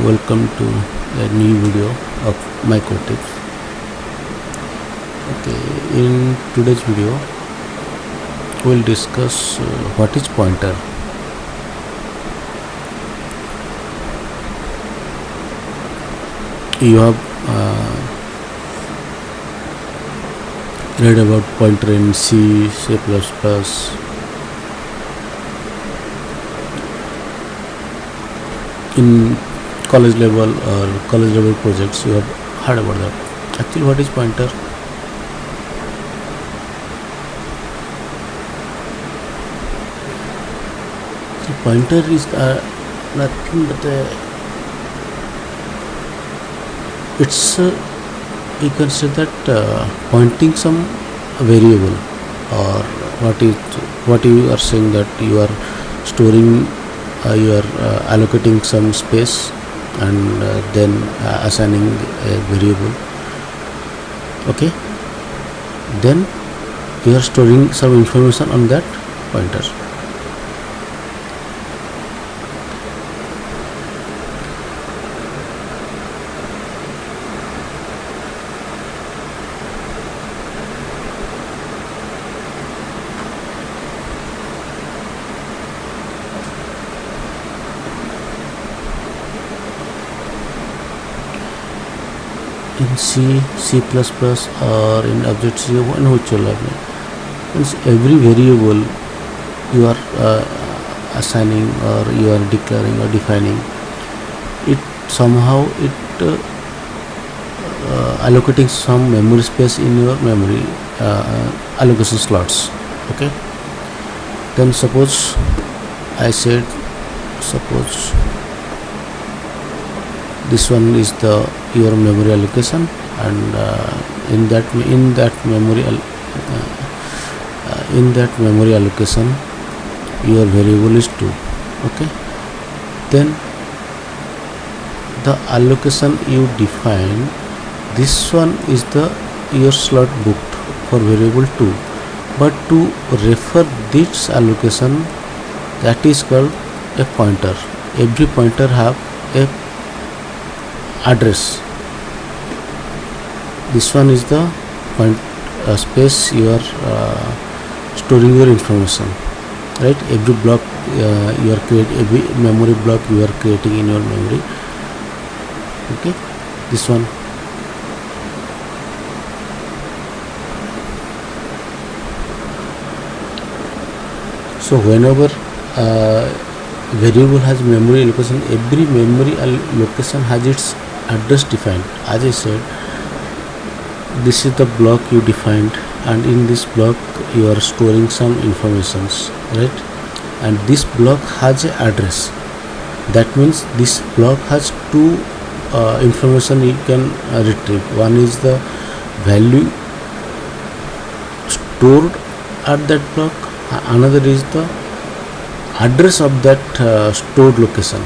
Welcome to a new video of MyCodeTips. Okay, in today's video we'll discuss what is pointer. You have read about pointer in C, C++, in college level or college level projects. You have heard about that. Actually, what is pointer? So pointer is nothing but it's you can say that pointing some variable, or what you are saying that you are storing, you are allocating some space and then assigning a variable. Okay, then you are storing some information on that pointer. In C, C++ or in Objective-C, in which level, means every variable you are assigning or you are declaring or defining it, somehow it allocating some memory space in your memory allocation slots. Okay, then suppose this one is your memory allocation, and in that memory allocation your variable is 2. Okay, then the allocation you define, this one is your slot booked for variable 2, but to refer this allocation, that is called a pointer. Every pointer have a address. This one is the space you are storing your information, right? Every block you are creating, every memory block you are creating in your memory. Okay, this one. So whenever variable has memory allocation, every memory location has its address defined. As I said, this is the block you defined, and in this block you are storing some informations, right? And this block has an address. That means this block has two information you can retrieve. One is the value stored at that block, another is the address of that stored location,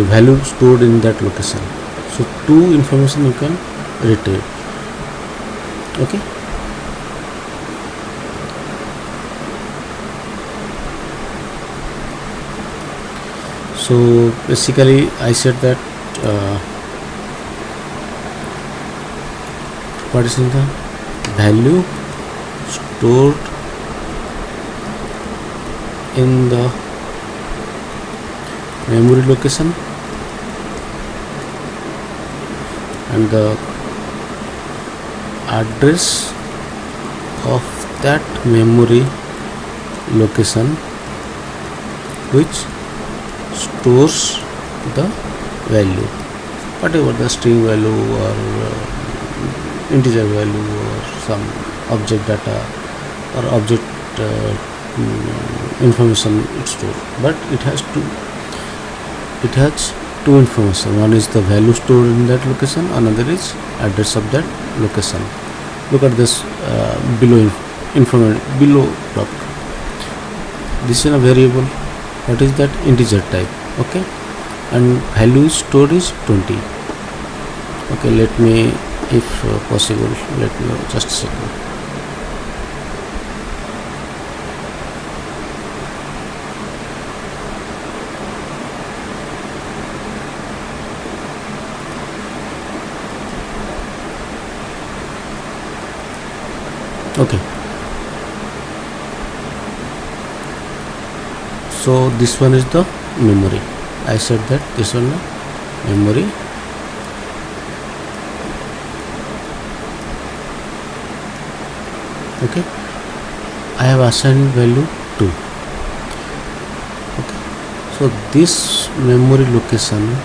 value stored in that location. So two information you can retrieve. Okay, so basically I said that what is in the value stored in the memory location, and the address of that memory location which stores the value, whatever the string value or integer value or some object data or object information it stores. But it has two information. One is the value stored in that location, another is address of that location. Look at this below block. This is a variable. What is that? Integer type. Okay, and value stored is 20. Okay, let me, if possible, let me just a second. Okay, so this one is the memory. I said that this one is memory. Okay, I have assigned value 2. Okay, so this memory location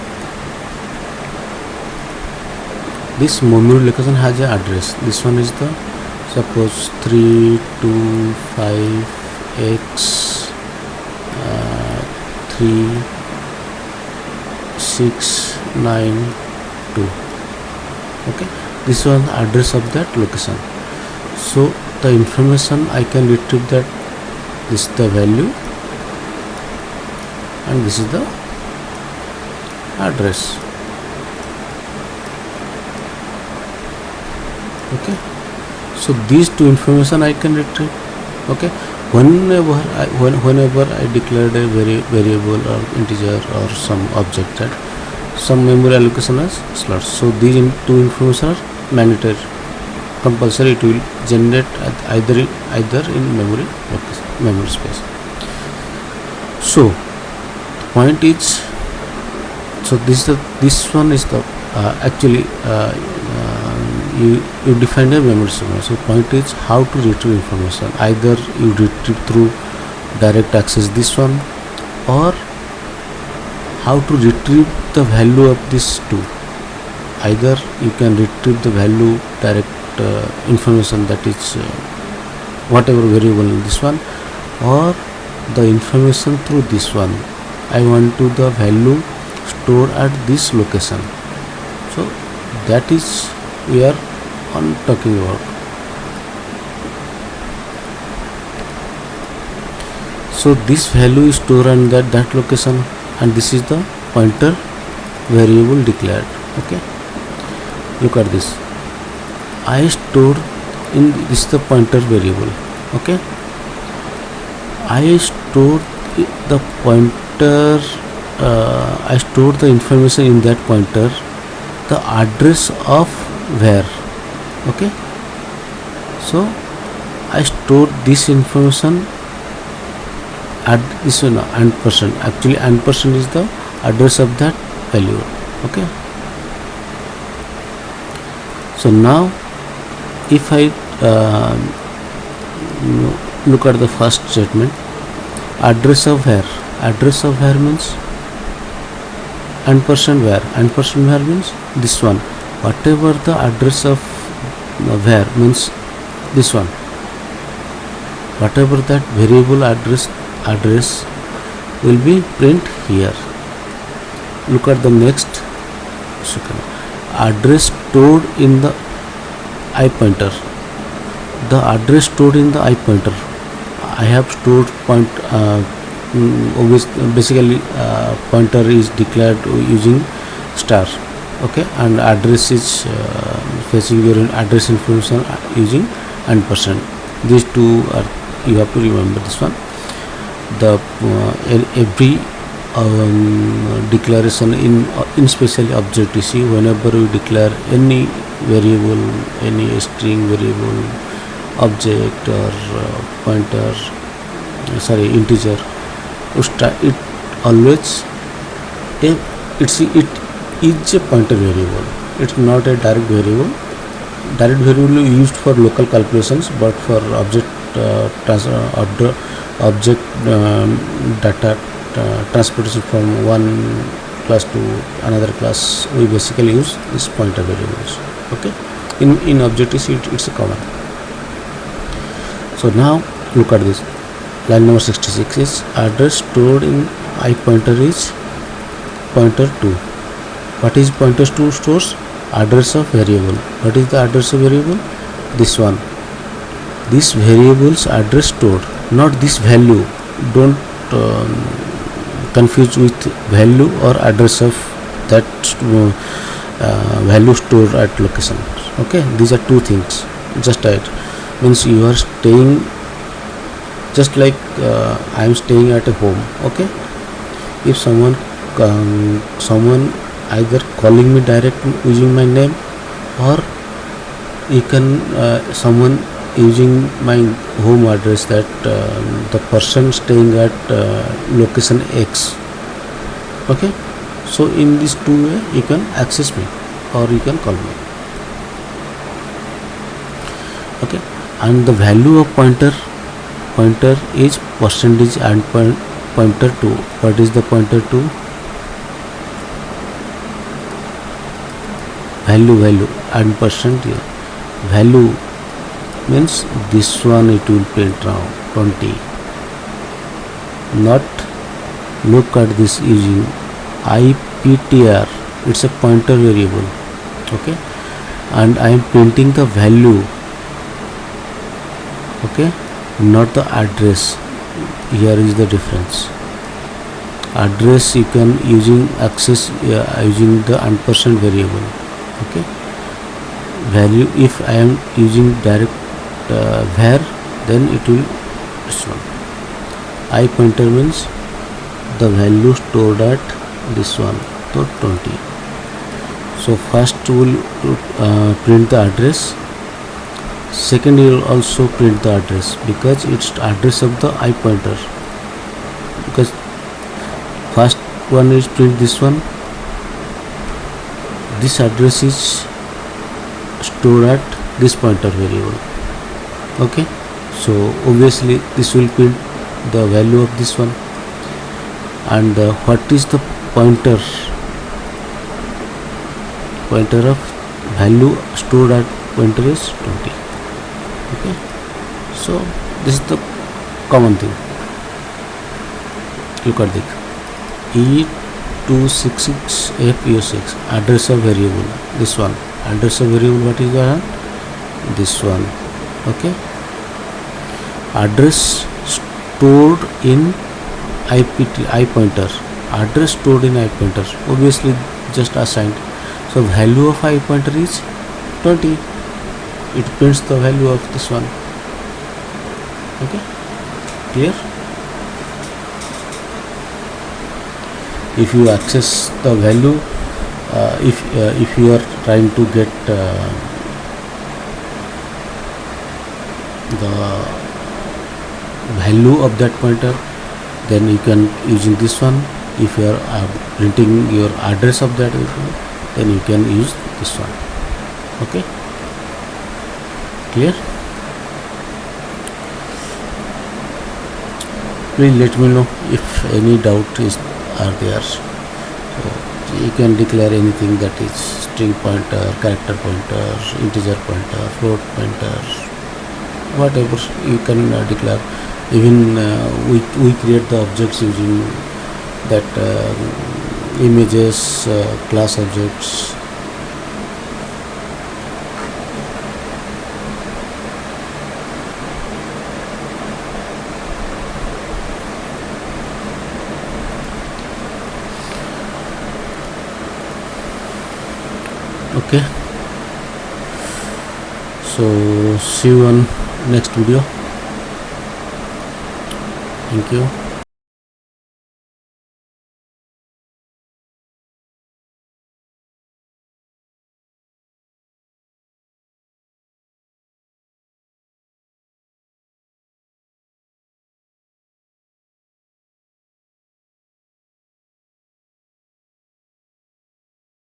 has an address. This one is the, suppose 325x 3692. Okay, this one address of that location. So the information I can retrieve that this is the value and this is the address. Okay, so these two information I can retrieve. Okay, whenever I declared a variable or integer or some object that some memory allocation as slots, so these two information are mandatory, compulsory. It will generate either in memory space. So the point is, so this one is the actually you define a memory segment. So point is how to retrieve information. Either you retrieve through direct access this one, or how to retrieve the value of this two. Either you can retrieve the value direct information, that is whatever variable in this one, or the information through this one. I want to the value stored at this location. So that is we are on talking about. So this value is stored on that location, and this is the pointer variable declared. Okay, look at this. I stored in this the pointer variable. Okay, I stored the pointer. I stored the information in that pointer, the address of where. Okay, so I stored this information at this one %. Actually %% is the address of that value. Okay, so now if I look at the first statement, address of where means %, where means this one. Whatever the address of where means this one, whatever that variable address will be print here. Look at the next second. Address stored in the I pointer. The address stored in the I pointer, I have stored basically pointer is declared using star. Okay, and address is fetching your address information using %. These two are, you have to remember this one. The every declaration in specially Objective-C, whenever we declare any variable, any string variable, object or pointer, integer, it always it is a pointer variable. It's not a direct variable. Direct variable is used for local calculations, but for object data transportation from one class to another class, we basically use this pointer variables. Okay, in Objective-C it's a common. So now look at this. Line number 66 is address stored in I pointer is pointer 2. What is pointer 2 stores? Address of variable. What is the address of variable? This one. This variable's address stored, not this value. Don't confuse with value or address of that value stored at location. Okay, these are two things. Just right. Means you are staying, just like I am staying at a home. Okay, if someone either calling me direct using my name, or you can someone using my home address, that the person staying at location X. Okay, so in this two way you can access me or you can call me. Okay, and the value of pointer is percentage and pointer to. What is the pointer to? Value and percent here. Value means this one it will print now 20. Not look at this using IPTR, it's a pointer variable. Okay, and I am printing the value. Okay, not the address. Here is the difference. Address you can using access using the ampersand variable. Okay, value, if I am using direct var, then it will this one. I pointer means the value stored at this one, so 20. So first will print the address, second you will also print the address because it's address of the I pointer, because first one is print this one, this address is stored at this pointer variable. Okay, so obviously this will print the value of this one, and what is the pointer of value stored at pointer is 20. Okay, so this is the common thing. Look at this E266F06 address of variable, this one address of variable, what is that? This one. Okay, address stored in I pointer, address stored in I pointer, obviously just assigned. So value of I pointer is 20, it prints the value of this one. Okay, clear? If you access the value, if you are trying to get the value of that pointer, then you can using this one. If you are printing your address of that, then you can use this one. Okay, clear? Please let me know if any doubt is are there. So you can declare anything, that is string pointer, character pointer, integer pointer, float pointer, whatever you can declare. Even we create the objects using that images, class objects. Okay, so see you on next video. Thank you.